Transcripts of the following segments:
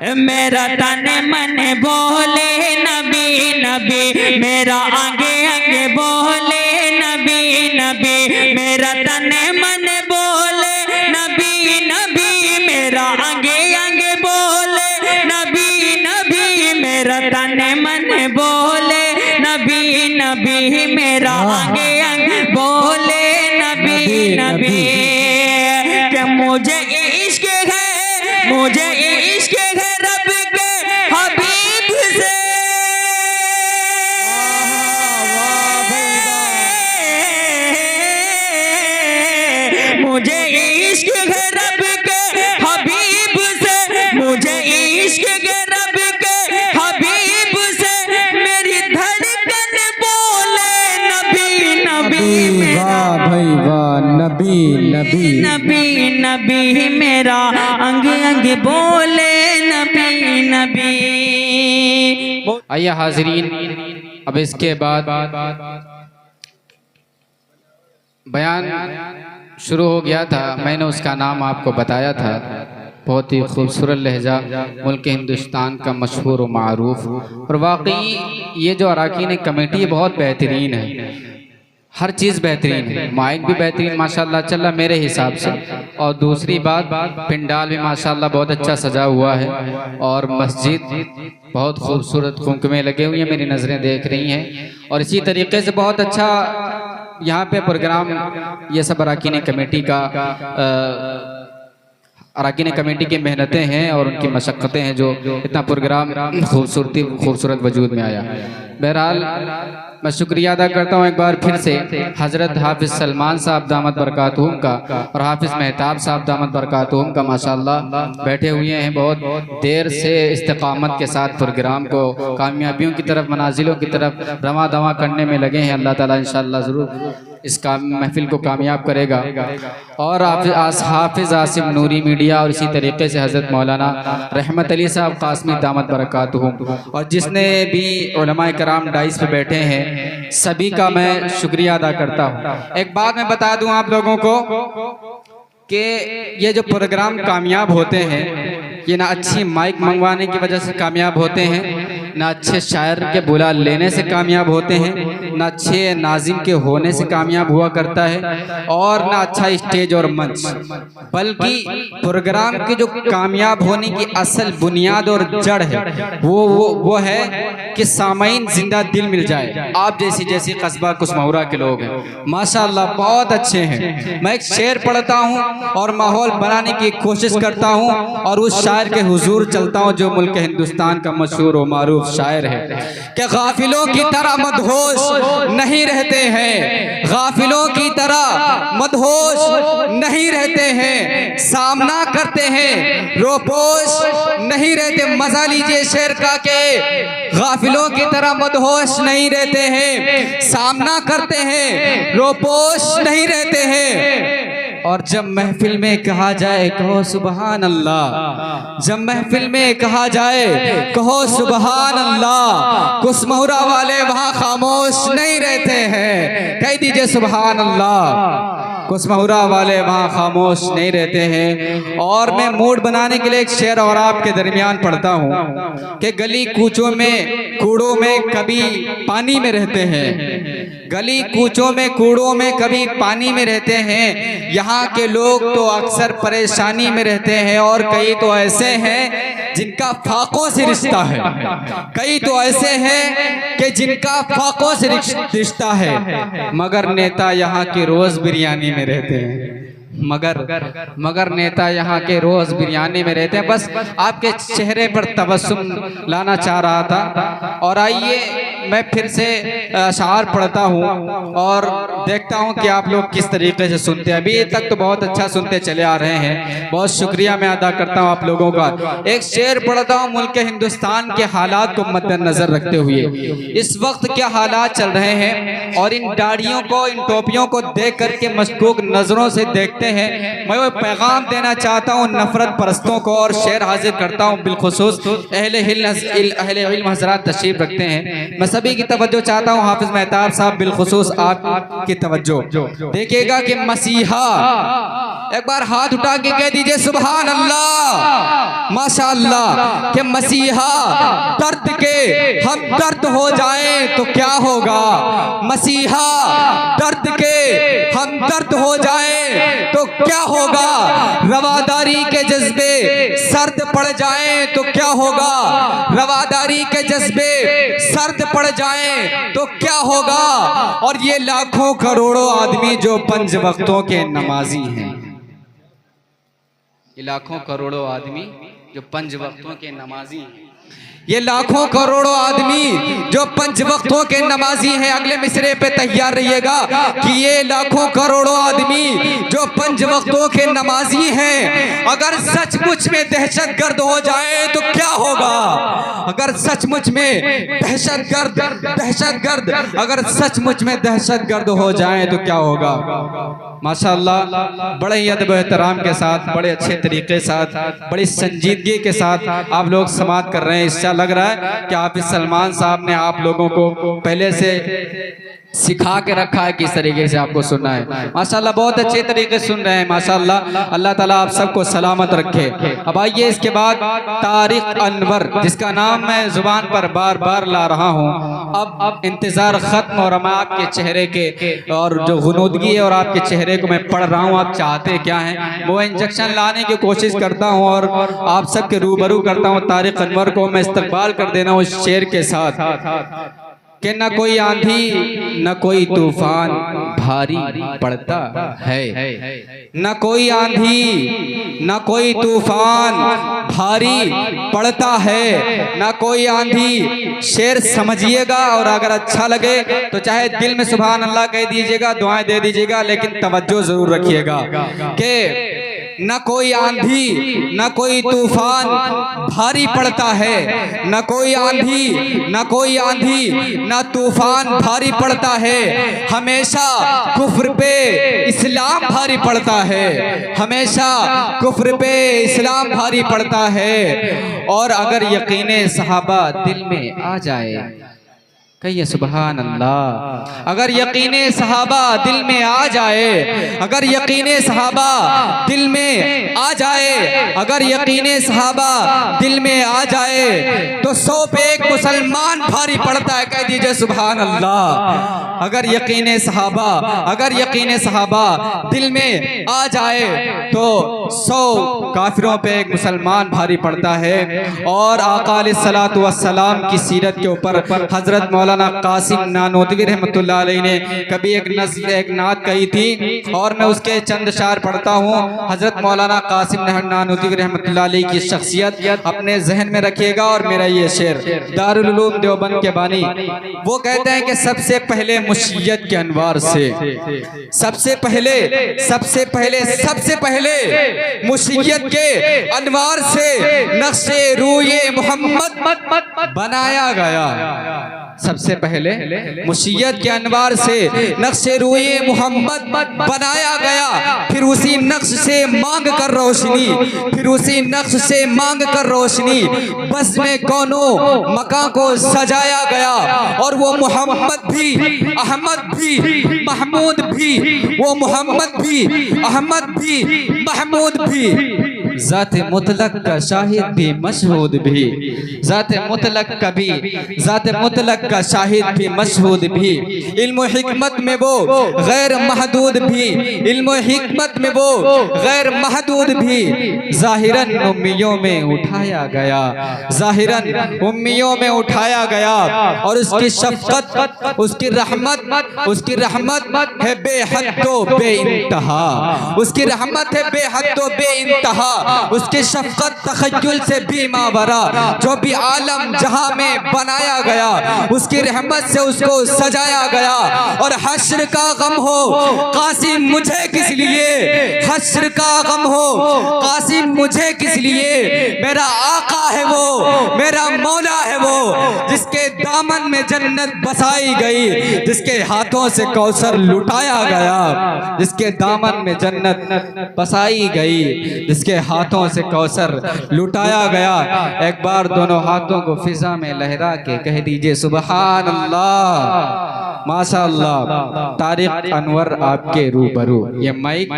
मेरा तन मन बोले नबी नबी, मेरा आगे आगे बोले नबी नबी, मेरा तन मन बोले नबी नबी, मेरा आगे आगे बोले नबी नबी, मेरा तन मन बोले नबी नबी, मेरा आगे आगे बोले नबी नबी। कि मुझे इश्क है, मुझे इश्क है रब के हबीब से, मुझे इश्क है रब के हबीब से, मुझे इश्क है रब के हबीब से, मेरी धड़कन बोले नबी नबी, वाह भाई वाह, नबी नबी नबी नबी, मेरा अंग अंग बोले नबी नबी। आइए हाज़रीन, अब इसके बाद बयान शुरू हो गया था। मैंने उसका नाम आपको बताया था। बहुत ही खूबसूरत लहजा, मुल्क हिंदुस्तान का मशहूर व मारूफ। और वाकई ये जो अरकान कमेटी बहुत बेहतरीन है, हर चीज़ बेहतरीन है। माइक भी बेहतरीन माशाल्लाह चल रहा मेरे हिसाब से। और दूसरी बात, पिंडाल भी माशाल्लाह बहुत अच्छा सजा हुआ है। और मस्जिद बहुत खूबसूरत कुमकुमे लगे हुए हैं, मेरी नज़रें देख रही हैं। और इसी तरीके से बहुत अच्छा यहाँ पे प्रोग्राम, ये सब अरकान कमेटी का अरकान कमेटी की मेहनतें हैं और उनकी मशक्क़तें हैं, जो इतना प्रोग्राम खूबसूरत वजूद में आया। बहरहाल मैं शुक्रिया अदा करता हूँ एक बार फिर से हज़रत हाफिज़ सलमान साहब दामत बरकातुहुम का और हाफिज़ मेहताब साहब दामत बरकातुहुम का। माशाल्लाह बैठे हुए हैं, बहुत देर से इस्तिक़ामत के साथ प्रोग्राम को कामयाबियों की तरफ, मनाजिलों की तरफ रवां दवां करने में लगे हैं। अल्लाह ताला इंशाअल्लाह ज़रूर इस महफिल को कामयाब करेगा। और हाफिज़ आसिम नूरी मीडिया और इसी तरीके से हज़रत मौलाना रहमत अली साहब कासमी दामत बरकातुहुम, और जिसने भी उलमाए कराम डाइस पे बैठे हैं सभी का मैं शुक्रिया अदा करता हूँ। एक बात मैं बता दूं आप लोगों को कि ये जो प्रोग्राम कामयाब होते हैं, ये ना अच्छी माइक मंगवाने की वजह से कामयाब होते हैं, ना अच्छे शायर के बुला लेने से कामयाब होते हैं, ना अच्छे नाजिम के होने से कामयाब हुआ करता है, और ना अच्छा स्टेज और मंच। बल्कि प्रोग्राम की जो कामयाब होने की असल बुनियाद और जड़ है वो है कि सामईन जिंदा दिल मिल जाए। आप जैसी कस्बा कुसमौरा के लोग हैं माशाअल्लाह, बहुत अच्छे हैं। मैं एक शेर पढ़ता हूँ और माहौल बनाने की कोशिश करता हूँ और उस शायर के हुजूर चलता हूँ जो मुल्क हिंदुस्तान का मशहूर व मारूफ शायर है कि गाफिलों की तरह मदहोश नहीं रहते हैं, गाफिलों की तरह मदहोश नहीं रहते हैं, सामना करते हैं रोपोश नहीं रहते। मजा लीजिए शेर का के गाफिलों की तरह मदहोश नहीं रहते हैं, सामना करते हैं रोपोश नहीं रहते हैं। और जब महफिल में कहा जाए कहो सुबहान अल्लाह, जब महफिल में कहा जाए कहो सुबहान अल्लाह, कुसमौरा वाले वहाँ खामोश नहीं रहते हैं। कह दीजिए सुबहान अल्लाह, कुसमौरा वाले वहाँ खामोश नहीं रहते हैं। और मैं मूड बनाने के लिए एक शेर और आपके दरमियान पढ़ता हूँ कि गली कूचों में कूड़ों में कभी पानी में रहते हैं, गली कूचों में कूड़ों में कभी पानी में रहते हैं। यहाँ के लोग तो अक्सर परेशानी में रहते हैं, और कई तो ऐसे हैं जिनका फाकों से रिश्ता है, कई तो ऐसे हैं कि जिनका फाकों से रिश्ता है। मगर नेता यहाँ के रोज बिरयानी में रहते हैं, मगर नेता यहाँ के रोज बिरयानी में रहते हैं। बस आपके चेहरे पर तबस्सुम लाना चाह रहा था। और आइए मैं फिर से अशार पढ़ता हूँ और देखता हूँ कि आप लोग किस तरीके से सुनते हैं। अभी तक तो बहुत अच्छा सुनते चले आ रहे हैं, बहुत शुक्रिया मैं अदा करता हूँ आप लोगों का। एक शेर पढ़ता हूँ मुल्क हिंदुस्तान के हालात को मद्देनजर रखते हुए। इस वक्त क्या हालात चल रहे हैं और इन दाढ़ियों को, इन टोपियों को देख करके मशकूक नजरों से देखते हैं। मैं वो पैगाम देना चाहता हूँ नफरत परस्तों को, और शेर हाजिर करता हूँ बिलखुसूस अहले इल्म हज़रात तशरीफ रखते हैं। मैं सभी की तवज्जो चाहता हूँ, हाफिज मेहताब साहब बिलखुसूस आपकी तवज्जो। देखिएगा कि मसीहा, एक बार हाथ उठा के कह दीजिए सुभान अल्लाह, माशाअल्लाह। कि मसीहा दर्द के हम दर्द हो जाएं तो क्या होगा, मसीहा दर्द के हम दर्द हो जाएं तो क्या होगा, रवादारी के जज्बे सर्द पड़ जाएं तो क्या होगा, रवादारी के जज्बे सर्द पड़ जाएं तो क्या होगा। और ये लाखों करोड़ों आदमी जो 5 वक्तों के नमाजी हैं, ये लाखों करोड़ों आदमी जो 5 वक्तों के नमाजी हैं, ये लाखों करोड़ों आदमी जो 5 वक्तों के नमाजी हैं। अगले मिसरे पे तैयार रहिएगा कि ये लाखों करोड़ों आदमी जो 5 वक्तों के नमाजी हैं, अगर सचमुच में दहशतगर्द हो जाए तो क्या होगा, अगर सचमुच में दहशतगर्द अगर सचमुच में दहशतगर्द हो जाए तो क्या होगा। माशाअल्लाह, बड़े ही अदब एहतराम के साथ, बड़े अच्छे तरीके के साथ, बड़ी संजीदगी के साथ आप लोग समाअत कर रहे हैं। इससे लग रहा है कि हाफिज सलमान साहब ने आप लोगों को पहले से सिखा के रखा है किस तरीके से आपको सुनना है। माशाअल्लाह, बहुत अच्छे तरीके से सुन रहे हैं माशाअल्लाह। अल्लाह ताला आप सबको सलामत रखे। अब आइए इसके बाद तारिक अनवर, जिसका नाम मैं जुबान पर बार बार ला रहा हूँ। अब इंतजार खत्म और मैं आपके चेहरे के और जो गुनूदगी है और आपके चेहरे को मैं पढ़ रहा हूँ, आप चाहते क्या हैं वो इंजेक्शन लाने की कोशिश करता हूँ और आप सबके रूबरू करता हूँ। तारिक अनवर को मैं इस्तकबाल कर देना उस शेर के साथ कि न कोई आंधी न कोई तूफान भारी पड़ता है, न कोई आंधी न कोई तूफान भारी पड़ता है, न कोई आंधी। शेर समझिएगा और अगर अच्छा लगे तो चाहे दिल में सुभान अल्लाह कह दीजिएगा, दुआएं दे दीजिएगा, लेकिन तवज्जो जरूर रखिएगा कि न कोई आंधी न कोई तूफान भारी पड़ता है, न कोई आंधी न कोई आंधी न तूफान भारी पड़ता है, हमेशा कुफ्र पे इस्लाम भारी पड़ता है, हमेशा कुफ्र पे इस्लाम भारी पड़ता है। और अगर यकीने सहाबा दिल में आ जाए, कहिए सुभान अल्लाह, अगर यकीने सहाबा दिल में आ जाए, अगर यकीने सहाबा दिल में आ जाए, अगर यकीने सहाबा दिल में आ जाए तो 100 पे 1 मुसलमान भारी पड़ता है। कह दीजिए सुभान अल्लाह। अगर यकीने सहाबा, अगर यकीने सहाबा दिल में आ जाए तो 100 काफिरों पे 1 मुसलमान भारी पड़ता है। और आका अलैहिस्सलातु वस्सलाम की सीरत के ऊपर हजरत मौलाना कासिम नानोतवी रहमतुल्लाह अलैहि ने कभी एक नात कही थी और मैं उसके चंद शार पढ़ता हूँ। हजरत मौलाना कासिम नानोतवी रहमतुल्लाह अलैहि की शख्सियत अपने जहन में रखिएगा। और मेरा ये शेर दारुल उलूम देवबंद के बानी, वो कहते हैं कि सबसे पहले मुशियत के अनवार से, सबसे पहले मुशियत के अनवार से नक्शे रूए मोहम्मद बनाया गया। सबसे पहले मुशियत के अनवार से नक्शे रूए मोहम्मद बनाया गया, फिर उसी नक्श से मांग कर रोशनी, फिर उसी नक्श से मांग कर रोशनी बस में कौनो मकां को सजाया गया। और वो मोहम्मद भी, अहमद भी, महमूद भी, वो मोहम्मद भी, अहमद भी, महमूद भी, ज़ात मुतलक का शाहिद भी, मशहूद भी, ज़ात मुतलक का भी, ज़ात मुतलक का शाहिद भी, मशहूद भी, इल्म हिकमत में वो गैर महदूद भी, इल्म हिकमत में वो गैर महदूद भी, ज़ाहिरन उम्मियों में उठाया गया, ज़ाहिरन उम्मियों में उठाया गया। और उसकी शफ़क़त, उसकी रहमत है बेहद तो बेइंतहा, उसकी रहमत है बेहद तो बेइंतहा, उसकी शफ़क़त तख़य्युल से भी मावरा, जो भी आलम जहां में बनाया गया उसकी रहमत से उसको सजाया गया। और हश्र का गम हो कासिम मुझे किस लिए, हश्र का गम हो कासिम मुझे किस लिए, मेरा आका है वो, मेरा मौला है वो, जिसके दामन में जन्नत बसाई गई, जिसके हाथों से कौसर लुटाया गया, जिसके दामन में जन्नत बसाई गई, जिसके हाथों से कौसर लुटाया गया। एक बार दोनों हाथों को फिजा में लहरा के कह दीजिए सुबहान अल्लाह, माशाअल्लाह। तारिक अनवर आपके रूबरू, ये माइक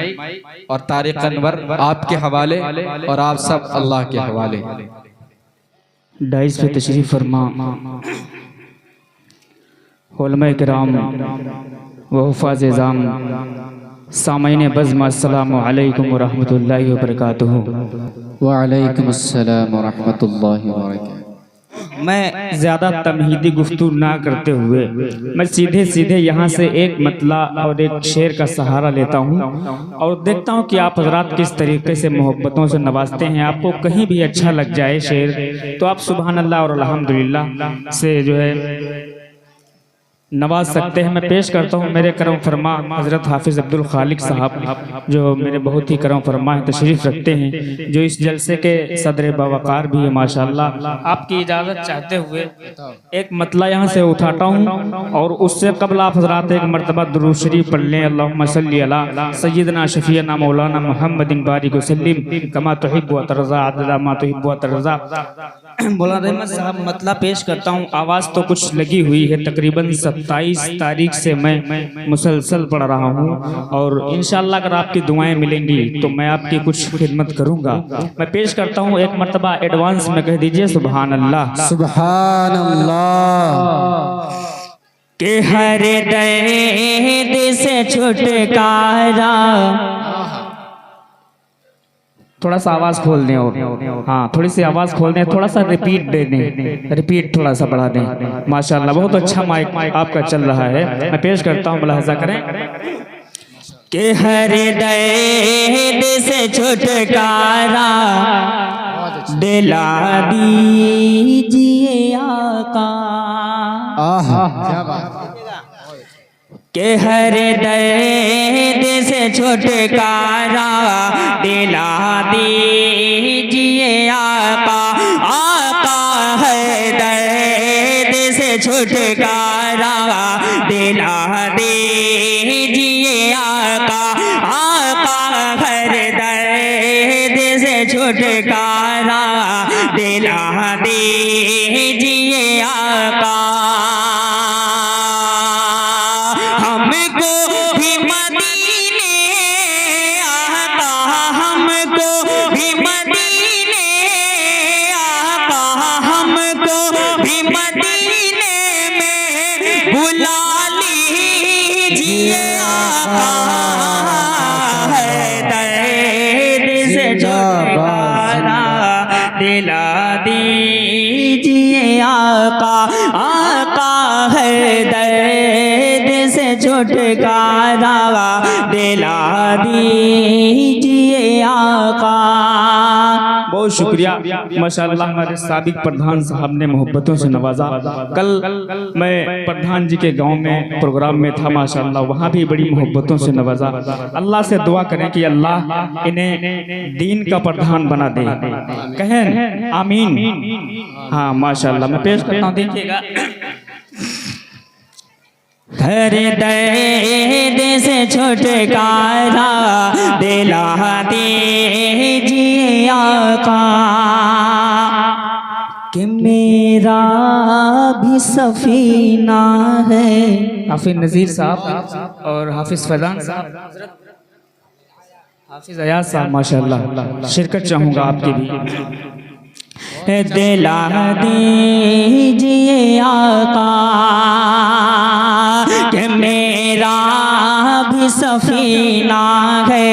और तारिक अनवर आपके हवाले और आप सब अल्लाह के हवाले। डाइस पे तशरीफ फरमा उलमा किराम व हुफ़ाज़ इज़ाम, सामईन बज़्म, अस्सलामु अलैकुम व रहमतुल्लाहि व बरकातुहू। व अलैकुम अस्सलाम व रहमतुल्लाहि व बरकातुहू। मैं ज़्यादा तमहीदी गुफ्तगू ना करते हुए मैं सीधे सीधे यहाँ से एक मतला और एक शेर का सहारा लेता हूँ और देखता हूँ कि आप हजरात किस तरीके से मोहब्बतों से नवाजते हैं। आपको कहीं भी अच्छा लग जाए शेर तो आप सुभान अल्लाह और अल्हम्दुलिल्लाह से जो है नवाज सकते हैं। मैं पेश करता हूँ मेरे करम फरमा हज़रत हाफिज़ अब्दुल खालिक साहब, जो मेरे बहुत ही करम फरमा है, तशरीफ़ रखते हैं, जो इस जलसे के सदर बावकार भी है माशाअल्लाह। आपकी इजाज़त चाहते हुए एक मतला यहाँ से उठाता हूँ और उससे कबल आप हज़रात एक मरतबा दुरूद शरीफ पढ़ लें। अल्लाहुम्मा सल्ली अला सय्यदना शफ़ीअना मौलाना मुहम्मदिन बारिक वसल्लिम कमा तुहिब्बु व तर्ज़ा अददा मा तुहिब्बु व तर्ज़ा। मौलाना रहमत साहब मतला पेश करता हूँ। आवाज़ तो कुछ लगी हुई है, तकरीबन 27 तारीख से मैं मुसलसल पढ़ रहा हूँ और इंशाअल्लाह अगर आपकी दुआएं मिलेंगी तो मैं आपकी कुछ खिदमत करूँगा। मैं पेश करता हूँ एक मरतबा एडवांस में, कह दीजिए सुभान अल्लाह। सुभान अल्लाह। के हर दर्द से छुटकारा, थोड़ा सा आवाज खोल दें और हाँ थोड़ी सी आवाज खोल दें, थोड़ा सा रिपीट दे दें, रिपीट थोड़ा सा बढ़ा दें। माशाअल्लाह बहुत अच्छा माइक आपका चल रहा है। मैं पेश करता हूँ, मुलाहजा करें। के हर दर्द से छुटकारा दिला दीजिए आका, क्या बात। के हर दर्द से छुटकारा दिला दीजिए आका। आका है दर्द से छुटकारा दिला दीजिए आका। आका हर दर्द से छुटकारा दिला दीजिए आका। हमको भी मदीने आका, हमको भी मदीने आका, हमको भी मदीने में बुला लीजिए आका। है दर्द से छुटकारा दिला दीजिए आका। आका है दर्द से छुटकारा दिला दीजिए आका। बहुत शुक्रिया माशाअल्लाह। हमारे साबिक प्रधान साहब ने मोहब्बतों से नवाजा। कल मैं प्रधान जी के गांव में प्रोग्राम में था माशाअल्लाह, वहाँ भी बड़ी मोहब्बतों से नवाजा। अल्लाह से दुआ करें कि अल्लाह इन्हें दीन का प्रधान बना दे, कहें आमीन। हाँ माशाअल्लाह। मैं पेश करता हूँ, देखिएगा। हर दर्द से छुटकारा दिला दीजिए आका। कि मेरा भी सफीना है। हाफिज नज़ीर साहब और हाफिज फैजान साहब, हाफिज अयाज साहब माशाअल्लाह, शिरकत चाहूँगा आपकी भी। दिला दीजिए आका कि मेरा भी सफीना है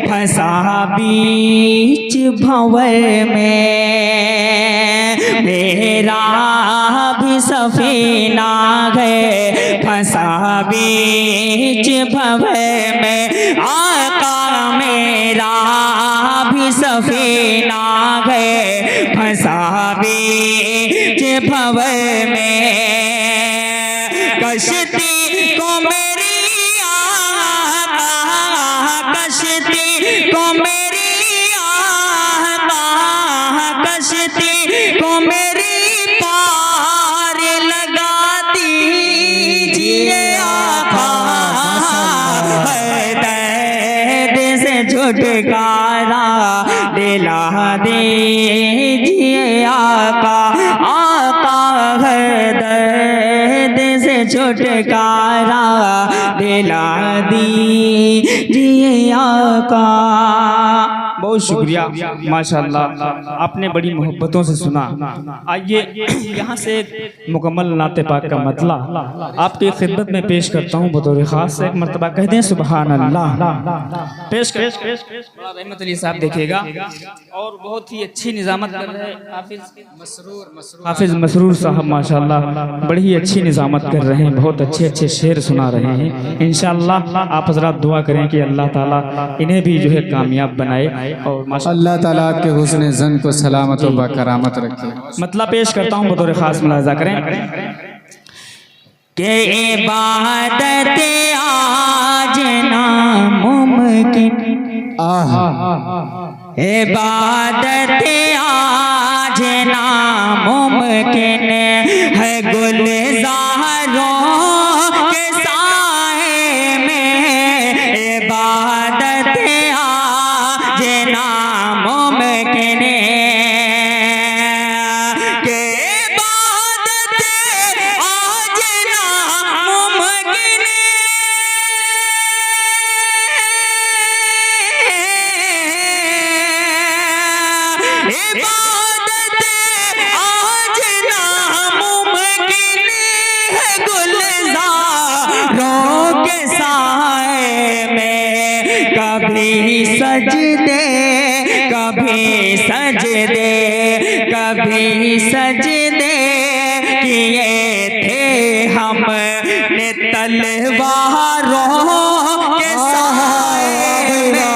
फंसा बीच भंवर में। मेरा भी सफीना है फंसा बीच भंवर में। आका मेरा भी सफीना है फंसा बीच भंवर में। कश्ती को मेरी आका, कश्ती को मेरी आका, कश्ती को मेरी पार लग छुटकारा दिला दीजिए आका, आका है दर्द से छुटकारा दिला दीजिए आका। बहुत शुक्रिया माशाअल्लाह, आपने बड़ी मोहब्बतों से सुना। आइए यहाँ से मुकम्मल नाते पाक का मतला आपकी खिदमत में पेश करता हूँ बतौर खास। एक मरतबा कह दें सुबहान अल्लाह। पेश बड़ा रहमत अली साहब देखिएगा, और बहुत ही अच्छी निजामत कर रहे हैं हाफिज मसरूर साहब माशाअल्लाह, बड़ी अच्छी निजामत कर रहे हैं, बहुत अच्छे अच्छे शेर सुना रहे हैं। इंशाअल्लाह आप हजरात दुआ करें कि अल्लाह ताला इन्हें भी जो है कामयाब बनाए और अल्लाह ताला आपके हुस्न ज़न को सलामत व बकरामत रखे। मतलब पेश करता हूँ बतौर खास, मुलाजा करें के इबादत आज नामुमकिन, इबादत आज नामुमकिन है, गुलज़ारों के साए में इबादत आज नामुमकिन के इबादत आज नामुमकिन, इबादत आज नामुमकिन है, गुलज़ारों के साए में कभी सजदे कभी सजदे कभी सजदे किए थे हमने तलवारों के साए में।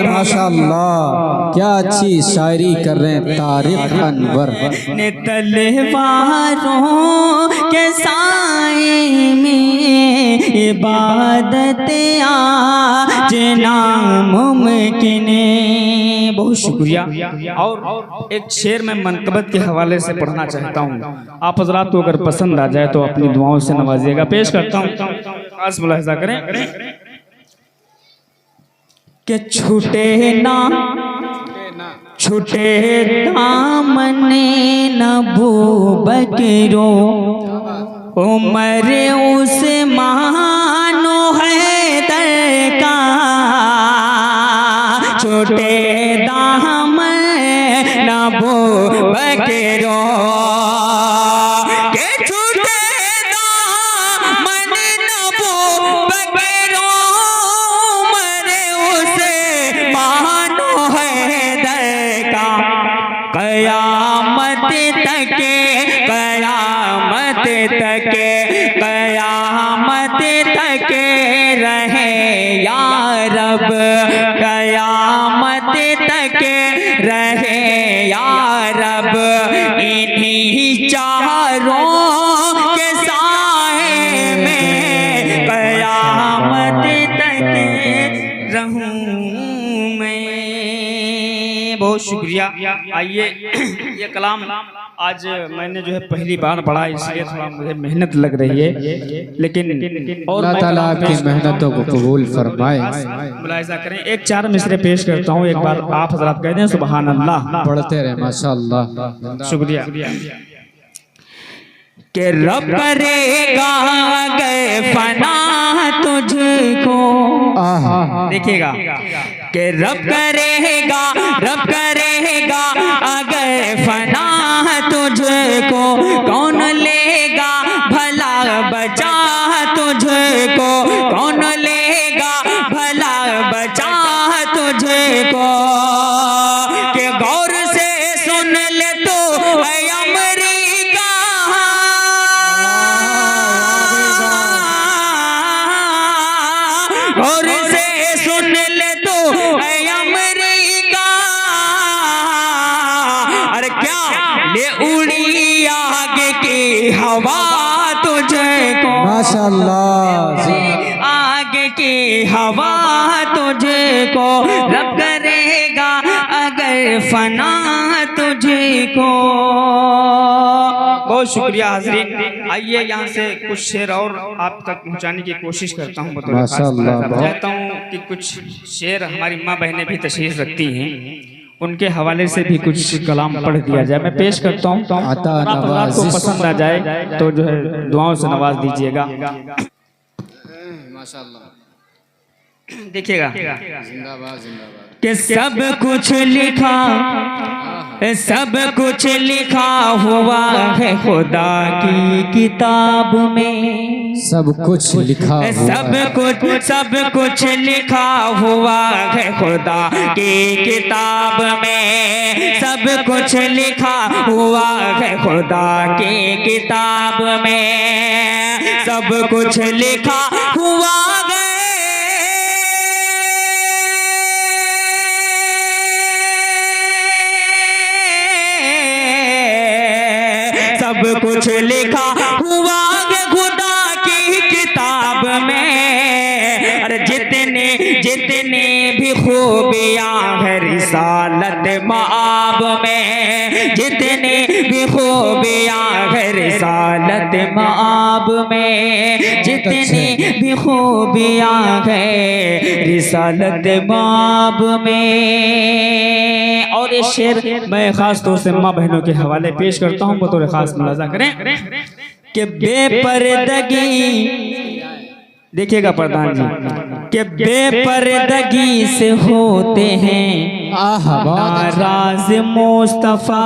माशाअल्लाह, क्या अच्छी शायरी कर रहे हैं तारिक अनवर। ने तलवारों के साए में इबादत आज नामुमकिन। बहुत शुक्रिया। और एक शेर में मनकबत के हवाले से पढ़ना चाहता हूँ, आप हजरात को अगर पसंद आ जाए तो अपनी दुआओं से नवाजिएगा। पेश करता हूँ, खास मुलाहिजा करें कि छूटे ना छूटे दामने नबूबकरो, उमर उस्मानो हैदर का, छूटे दामन नबूबकरो, के छूटे दामन नबूबकरो, उमर उस्मानो हैदर का, कयामत तक कयामत तक कयामत तक रहे या रब, कयामत तक रहे या रब, इन्हीं चारों के साए में कयामत तक रहूं मैं। बहुत शुक्रिया। आइए ये कलाम आज मैंने जो है पहली बार पढ़ा, इसलिए थोड़ा मुझे मेहनत लग रही है, लेकिन और अल्लाह ताला आपकी मेहनतों को कबूल फरमाए। मुलाहिजा करें, एक चार मिसरे पेश करता हूँ, एक बार आप हजरात कह दें सुबहान अल्लाह। पढ़ते रहे माशाअल्लाह। शुक्रिया। के रब करेगा अगर फना तुझको, देखिएगा कि रब करेगा अगर फना तुझको, कौन लेगा भला बचा तुझको, कौन लेगा भला बचा तुझको, कि गौर से सुन ले तो है अमरीका, गौर से सुन ले तो है अमरीका, अरे क्या ले उड़ी आगे की हवा तुझको, माशाअल्लाह, आगे की हवा तुझको, रब करेगा अगर फना तुझको। बहुत बहुत शुक्रिया हाज़रीन। आइए यहाँ से कुछ शेर और आप तक पहुँचाने की कोशिश करता हूँ। चाहता हूँ कि कुछ शेर हमारी माँ बहनें भी तशरीफ रखती हैं, उनके हवाले से भी कुछ कलाम पढ़ दिया जाए। मैं पेश करता हूँ, आपको पसंद आ जाए तो जो है दुआओं से नवाज दीजिएगा। माशाअल्लाह। देखिएगा जिंदाबाद जिंदाबाद। कि सब कुछ लिखा, सब कुछ लिखा हुआ है खुदा की किताब में। सब कुछ लिखा सब कुछ लिखा हुआ है खुदा की किताब में। सब कुछ लिखा हुआ है खुदा की किताब में। सब कुछ लिखा हुआ है, सब कुछ लिखा हुआ है खुदा की किताब में। अरे जितने जितने भी खूबियां है रिसालत माब में, जितने भी खूबियां है रिसालत माब में, जितने भी खूबियां है रिसालत माब में। और ये शेर मैं खास तौर से माँ बहनों के हवाले पेश करता हूँ, बतौर खास मुलाजा करें कि बेपर्दगी, देखिएगा प्रधान जी, कि बेपर्दगी से होते हैं नाराज मुस्तफा।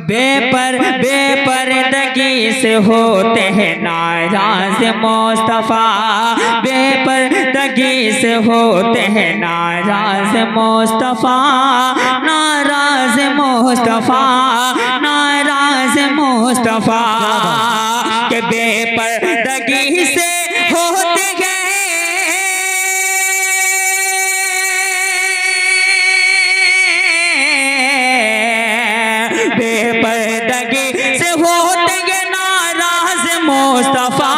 बेपर्दगी से होते हैं नाराज मुस्तफा। बेपर्दगी से होते हैं नाराज मुस्तफा। नाराज मुस्तफा, नाराज मुस्तफा के बेपर्दगी से होते हैं बेपर्दगी से होते हैं नाराज मुस्तफा।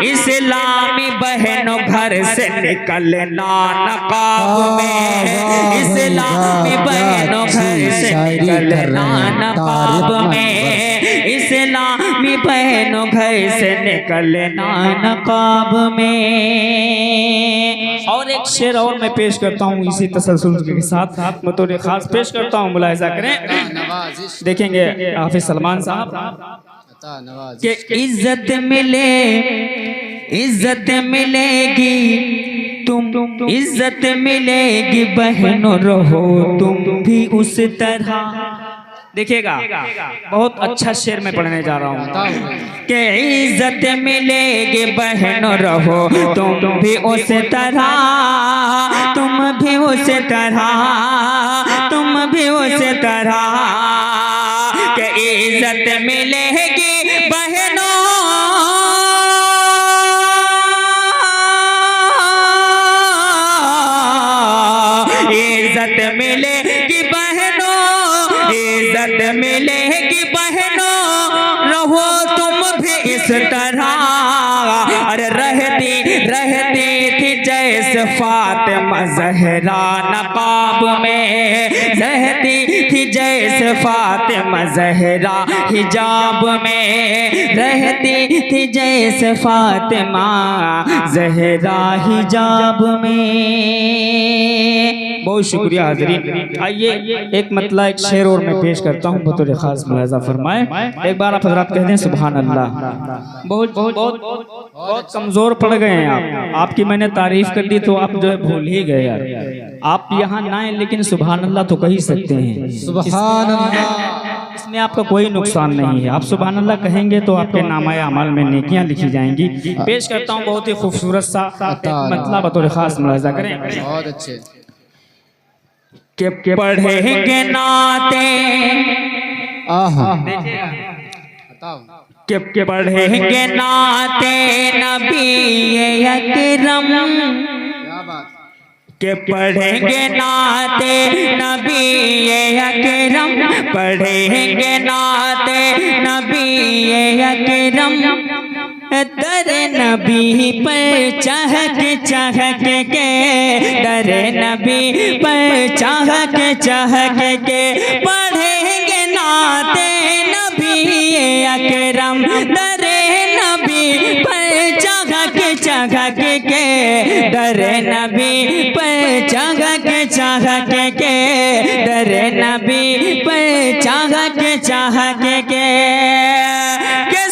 इस्लामी बहनों घर से निकलना नकाब में। इस्लामी बहनों घर से निकलना नकाब में। इस्लामी बहनों घर से निकलना नकाब में। और एक शेर और मैं पेश करता हूँ इसी तसलसल के साथ, बतौर खास पेश करता हूँ, मुलाहिजा करें। देखेंगे हाफिज सलमान साहब कि इज्जत मिलेगी तुम, इज्जत मिलेगी बहनों रहो तुम भी उस तरह। देखिएगा बहुत अच्छा शेर मैं पढ़ने जा रहा हूँ कि इज्जत मिलेगी बहनों रहो तुम भी उस तरह। तुम भी उस तरह, तुम भी उस तरह कि इज्जत मिलेगी बहनों। इज्जत मिलेगी बहनों, इज्जत मिलेगी बहनों रहो तुम भी इस तरह। अरे रहती थी जैसे फातिमा ज़हरा नकाब में। रहती थी जैसे फातिमा ज़हरा हिजाब में। रहती थी जैसे फातिमा ज़हरा हिजाब में। बहुत शुक्रिया हाज़रीन। आइए एक मतलब एक शेर और मैं पेश करता हूँ, बतौर खास मुलाज़ा फरमाए। एक बार आप हज़रात कह दें सुभान अल्लाह। बहुत कमज़ोर पड़ गए हैं आप। आपकी मैंने तारीफ कर दी तो आप जो है भूल ही गए यार। आप यहाँ ना आए लेकिन सुभान अल्लाह तो कह ही सकते हैं। सुभान अल्लाह, इसमें आपका कोई नुकसान नहीं है। आप सुभान अल्लाह कहेंगे तो आपके नामाए अमाल में नेकियां लिखी जाएंगी। पेश करता हूँ बहुत ही खूबसूरत सा मतलब, बतौर खास मुलाज़ा करें। बहुत अच्छे। कि पढ़ेंगे नाते, कि पढ़ेंगे नाते नबी अकरम। के पढ़ेंगे नाते नबी अकरम, पढ़ेंगे नाते नबी अकरम। दर नबी पर चहक चहक के, दर नबी पर चहक चहक के पढ़ेंगे नाते अकरम दरे नबी पर चहक चहक के दरे नबी पर चहक चहक के दरे नबी पर चहक चहक के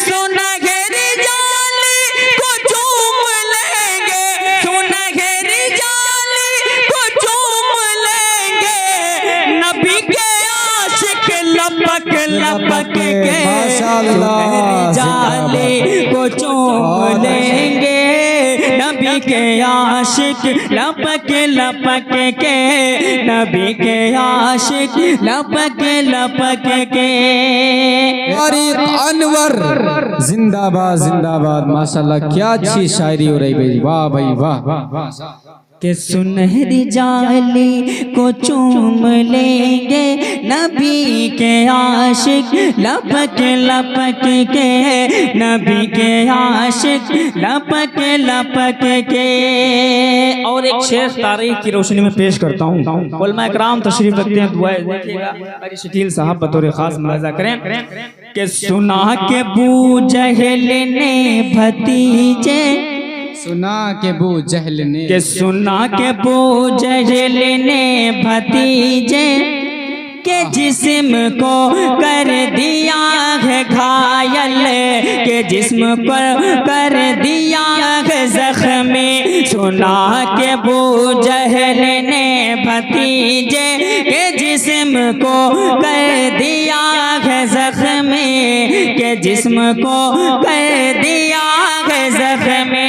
सुनहरी जाली को चूम लेंगे, सुनहरी जाली को चूम लेंगे, नबी के आशिक लपक लपक के सुनहरी जाली को चूम लेंगे, नबी के आशिक लपक लपक के, नबी के आशिक लपक लपक के। अनवर जिंदाबाद जिंदाबाद। माशाल्लाह क्या अच्छी शायरी हो रही भाई, वाह भाई वाह। के सुनहरी जाली को चूम लेंगे, नबी के आशिक लपक लपक के, नबी के आशिक लपक लपक के। और एक शेर तारीख की रोशनी में पेश करता हूँ। उलमा इकराम तशरीफ रखते हैं, दुआ देखिएगा, मेरी शकील साहब बतौर खास मुलाजा करें कि सुना के बू जहल ने भतीजे, सुना के बू जहल ने, के सुना के बू जहल ने भतीजे के जिस्म को कर दिया है घायल, के जिस्म को कर दिया है जख्मी। सुना के बू जहल ने भतीजे के जिस्म को कर दिया है जख्मी, के जिस्म को कर दिया है जख्मी।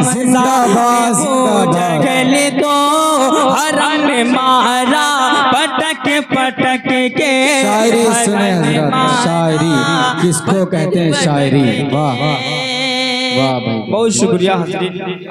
जिंदाबाद जिंदाबाद। तो हरम में मारा पटक पटक के। शायरी सुने हजरत, शायरी किसको कहते हैं शायरी, वाह वाह भाई, बहुत शुक्रिया हजरत।